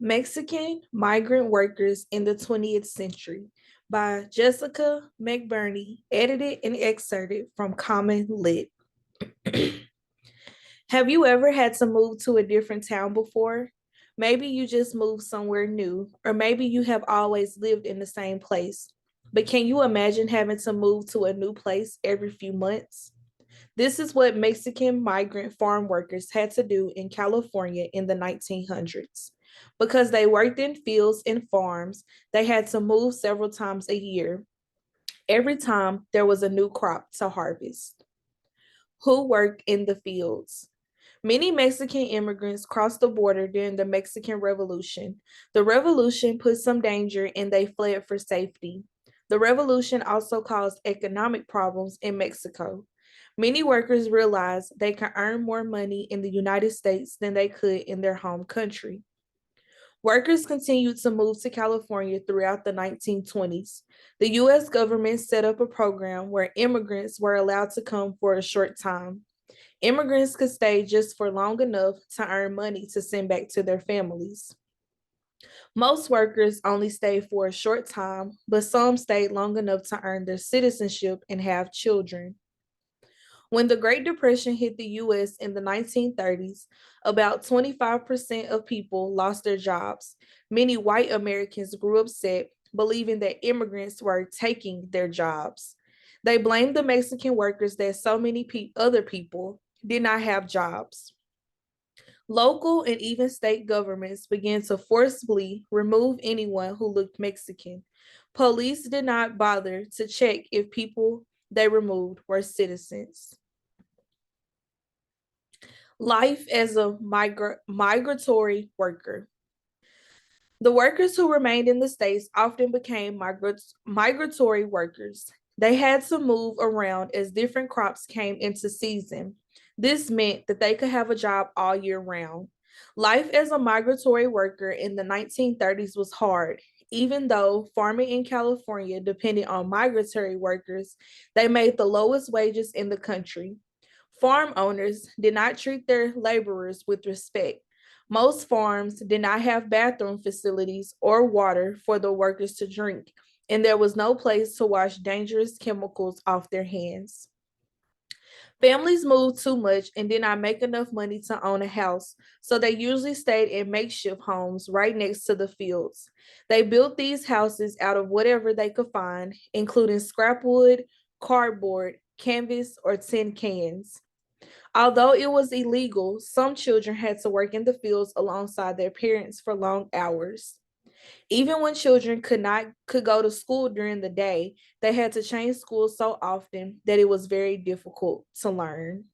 Mexican Migrant Workers in the 20th Century by Jessica McBurney, edited and excerpted from Common Lit. Have you ever had to move to a different town before? Maybe you just moved somewhere new, or maybe you have always lived in the same place. But can you imagine having to move to a new place every few months? This is what Mexican migrant farm workers had to do in California in the 1900s. Because they worked in fields and farms, they had to move several times a year. Every time there was a new crop to harvest. Who worked in the fields? Many Mexican immigrants crossed the border during the Mexican Revolution. The revolution put some danger and they fled for safety. The revolution also caused economic problems in Mexico. Many workers realized they could earn more money in the United States than they could in their home country. Workers continued to move to California throughout the 1920s. The US government set up a program where immigrants were allowed to come for a short time. Immigrants could stay just for long enough to earn money to send back to their families. Most workers only stayed for a short time, but some stayed long enough to earn their citizenship and have children. When the Great Depression hit the US in the 1930s, about 25% of people lost their jobs. Many white Americans grew upset, believing that immigrants were taking their jobs. They blamed the Mexican workers that so many other people did not have jobs. Local and even state governments began to forcibly remove anyone who looked Mexican. Police did not bother to check if people they removed were citizens. Life as a migratory worker. The workers who remained in the States often became migratory workers. They had to move around as different crops came into season. This meant that they could have a job all year round. Life as a migratory worker in the 1930s was hard. Even though farming in California depended on migratory workers, they made the lowest wages in the country. Farm owners did not treat their laborers with respect. Most farms did not have bathroom facilities or water for the workers to drink, and there was no place to wash dangerous chemicals off their hands. Families moved too much and did not make enough money to own a house, so they usually stayed in makeshift homes right next to the fields. They built these houses out of whatever they could find, including scrap wood, cardboard, canvas, or tin cans. Although it was illegal, some children had to work in the fields alongside their parents for long hours. Even when children could go to school during the day, they had to change schools so often that it was very difficult to learn.